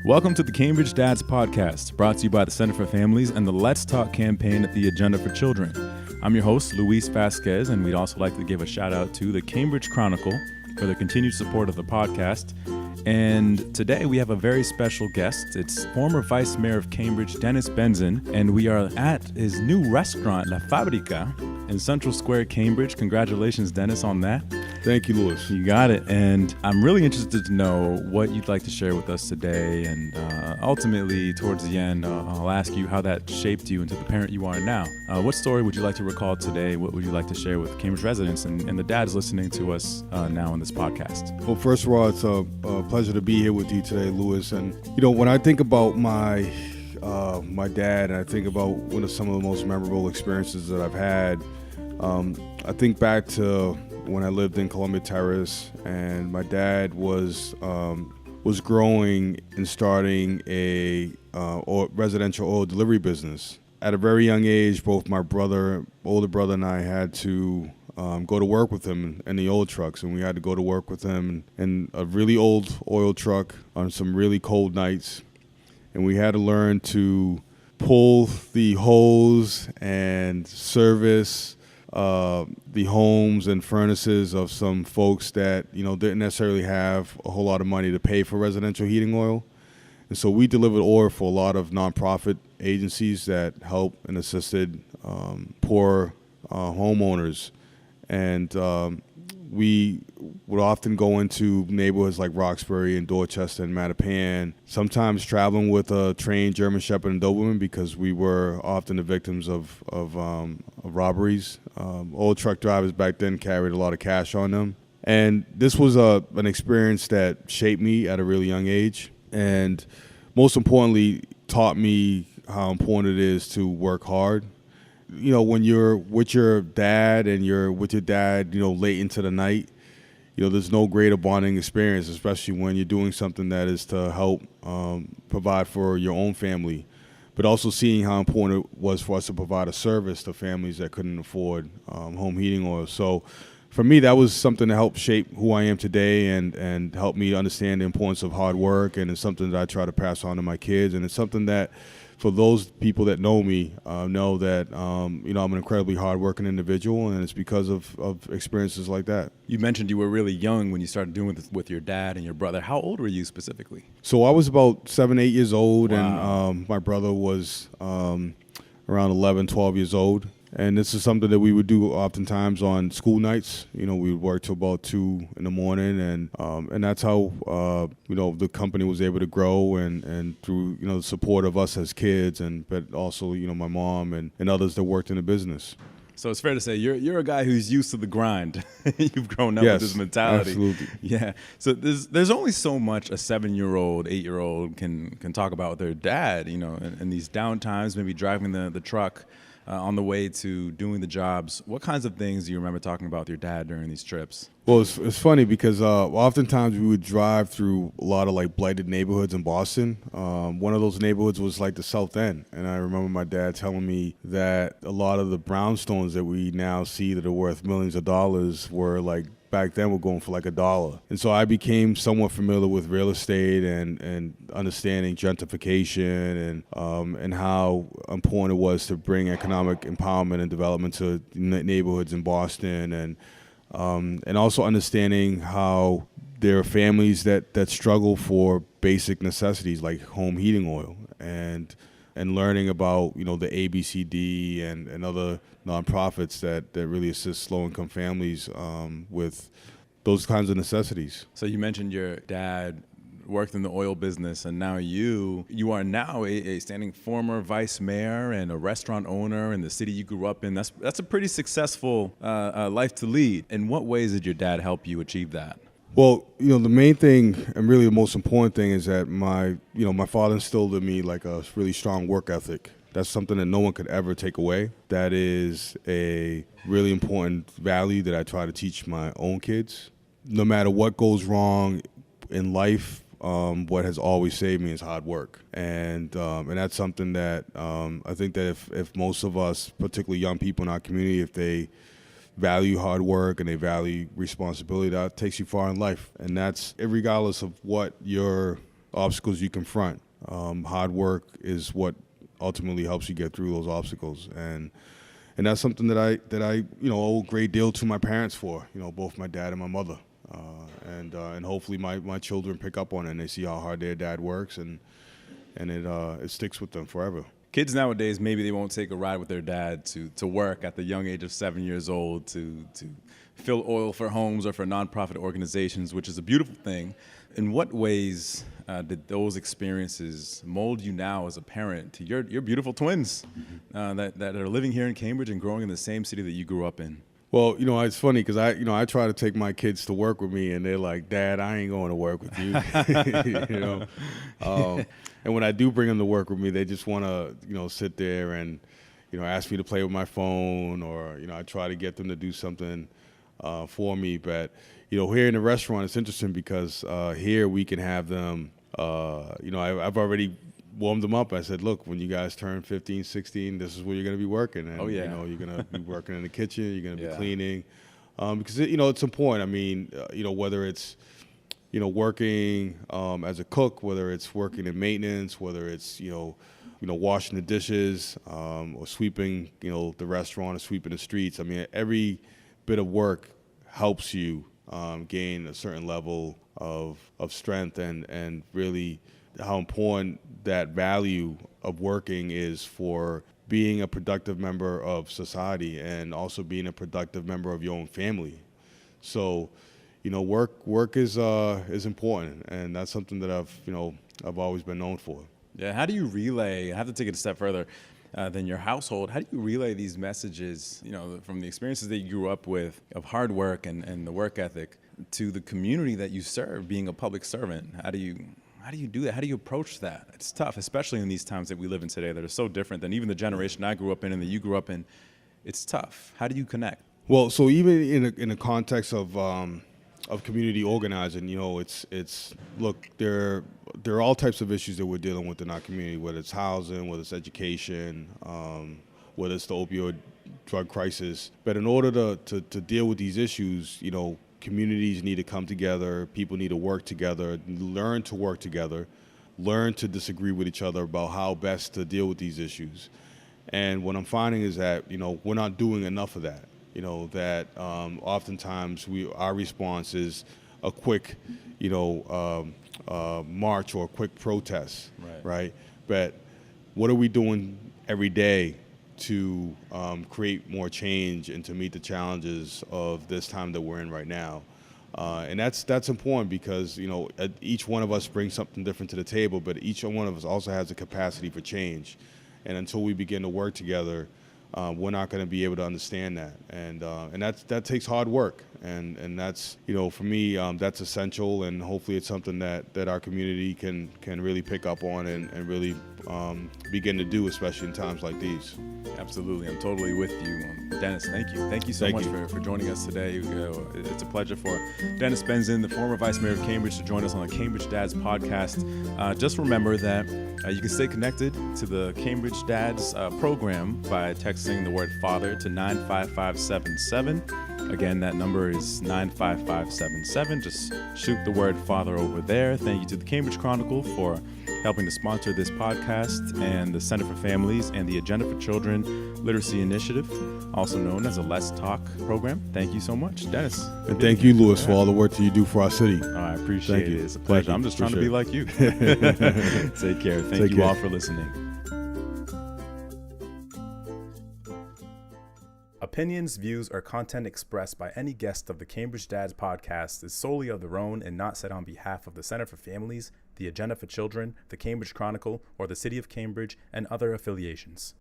Welcome to the Cambridge Dads Podcast, brought to you by the Center for Families and the Let's Talk campaign at the Agenda for Children. I'm your host, Luis Vasquez, and we'd also like to give a shout out to the Cambridge Chronicle for their continued support of the podcast. And today we have a very special guest. It's former Vice Mayor of Cambridge, Dennis Benzan, and we are at his new restaurant, La Fabrica, in Central Square, Cambridge. Congratulations, Dennis, on that. Thank you, Louis. You got it. And I'm really interested to know what you'd like to share with us today. And ultimately, towards the end, I'll ask you how that shaped you into the parent you are now. What story would you like to recall today? What would you like to share with Cambridge residents and the dads listening to us now on this podcast? Well, first of all, it's a pleasure to be here with you today, Louis. And, you know, when I think about my dad, and I think about one of some of the most memorable experiences that I've had, I think back to when I lived in Columbia Terrace, and my dad was growing and starting a residential oil delivery business. At a very young age, both my older brother and I had to go to work with him in the oil trucks, and we had to go to work with him in a really old oil truck on some really cold nights, and we had to learn to pull the hose and service the homes and furnaces of some folks that, you know, didn't necessarily have a whole lot of money to pay for residential heating oil. And so we delivered oil for a lot of nonprofit agencies that helped and assisted poor homeowners. And we would often go into neighborhoods like Roxbury and Dorchester and Mattapan, sometimes traveling with a trained German Shepherd and Doberman because we were often the victims of robberies. Old truck drivers back then carried a lot of cash on them. And this was an experience that shaped me at a really young age, and most importantly, taught me how important it is to work hard. You know, when you're with your dad and you're with your dad, you know, late into the night, you know, there's no greater bonding experience, especially when you're doing something that is to help provide for your own family, but also seeing how important it was for us to provide a service to families that couldn't afford home heating oil. So for me, that was something that helped shape who I am today and helped me understand the importance of hard work, and it's something that I try to pass on to my kids, and it's something that for those people that know me, know that you know, I'm an incredibly hardworking individual, and it's because of experiences like that. You mentioned you were really young when you started doing this with your dad and your brother. How old were you specifically? So I was about 7, 8 years old. Wow. And my brother was around 11, 12 years old. And this is something that we would do oftentimes on school nights. You know, we would work till about 2 in the morning, and that's how you know, the company was able to grow, and through, you know, the support of us as kids, but also, you know, my mom and others that worked in the business. So it's fair to say you're a guy who's used to the grind. You've grown up Yes, with this mentality. Absolutely. Yeah. So there's only so much a 7-year-old, 8-year-old can talk about with their dad. You know, in these downtimes, maybe driving the truck. On the way to doing the jobs, what kinds of things do you remember talking about with your dad during these trips? Well, it's funny because oftentimes we would drive through a lot of like blighted neighborhoods in Boston. One of those neighborhoods was like the South End, and I remember my dad telling me that a lot of the brownstones that we now see that are worth millions of dollars were like, back then we're going for like $1. And so I became somewhat familiar with real estate and understanding gentrification and how important it was to bring economic empowerment and development to neighborhoods in Boston, and also understanding how there are families that struggle for basic necessities like home heating oil, and learning about, you know, the ABCD and other nonprofits that really assist low-income families with those kinds of necessities. So you mentioned your dad worked in the oil business, and now you are now a standing former vice mayor and a restaurant owner in the city you grew up in. That's a pretty successful life to lead. In what ways did your dad help you achieve that? Well, you know, the main thing and really the most important thing is that my father instilled in me like a really strong work ethic. That's something that no one could ever take away. That is a really important value that I try to teach my own kids. No matter what goes wrong in life, what has always saved me is hard work. And that's something that I think that if most of us, particularly young people in our community, if they value hard work and they value responsibility, that takes you far in life. And that's regardless of what your obstacles you confront. Hard work is what ultimately helps you get through those obstacles, and that's something that I owe a great deal to my parents for. Both my dad and my mother, and hopefully my children pick up on it and they see how hard their dad works, and it sticks with them forever. Kids nowadays, maybe they won't take a ride with their dad to work at the young age of 7 years old to fill oil for homes or for nonprofit organizations, which is a beautiful thing. In what ways did those experiences mold you now as a parent to your beautiful twins that are living here in Cambridge and growing in the same city that you grew up in? Well, it's funny because I try to take my kids to work with me, and they're like, "Dad, I ain't going to work with you." And when I do bring them to work with me, they just want to sit there and ask me to play with my phone, or I try to get them to do something for me. But here in the restaurant, it's interesting because here we can have them. I've already warmed them up. I said, look, when you guys turn 15, 16, this is where you're going to be working. And, you're going to be working in the kitchen. You're going to be cleaning. Because, it's important. I mean, whether it's, working as a cook, whether it's working in maintenance, whether it's, washing the dishes or sweeping, the restaurant or sweeping the streets. I mean, every bit of work helps you gain a certain level of strength and really how important that value of working is for being a productive member of society and also being a productive member of your own family. So, work is important, and that's something that I've always been known for. Yeah. How do you relay? I have to take it a step further than your household. How do you relay these messages, from the experiences that you grew up with of hard work and the work ethic to the community that you serve, being a public servant? How do you do that? How do you approach that? It's tough, especially in these times that we live in today that are so different than even the generation I grew up in and that you grew up in. It's tough. How do you connect? Well, so even in the context of community organizing, it's look, there are all types of issues that we're dealing with in our community, whether it's housing, whether it's education, whether it's the opioid drug crisis. But in order to deal with these issues, communities need to come together, people need to work together, learn to work together, learn to disagree with each other about how best to deal with these issues. And what I'm finding is that, we're not doing enough of that. That oftentimes our response is a quick, march or a quick protest, right? But what are we doing every day to create more change and to meet the challenges of this time that we're in right now? And that's important because, each one of us brings something different to the table, but each one of us also has a capacity for change. And until we begin to work together, we're not going to be able to understand that, and that takes hard work, and that's for me that's essential, and hopefully it's something that our community can really pick up on and really begin to do, especially in times like these. Absolutely, I'm totally with you, Dennis. Thank you so much for joining us today. It's a pleasure for Dennis Benzan, the former Vice Mayor of Cambridge, to join us on the Cambridge Dads podcast. Just remember that you can stay connected to the Cambridge Dads program by texting the word father to 95577. Again, that number is 95577. Just shoot the word father over there. Thank you to the Cambridge Chronicle for helping to sponsor this podcast, and the Center for Families and the Agenda for Children Literacy Initiative, also known as a Let's Talk program. Thank you so much, Dennis. And thank you, Louis, for all the work that you do for our city. I appreciate it. It's a pleasure. I'm just trying to be like you. Take care. Thank you all for listening. Opinions, views, or content expressed by any guest of the Cambridge Dads podcast is solely of their own and not said on behalf of the Center for Families, the Agenda for Children, the Cambridge Chronicle, or the City of Cambridge and other affiliations.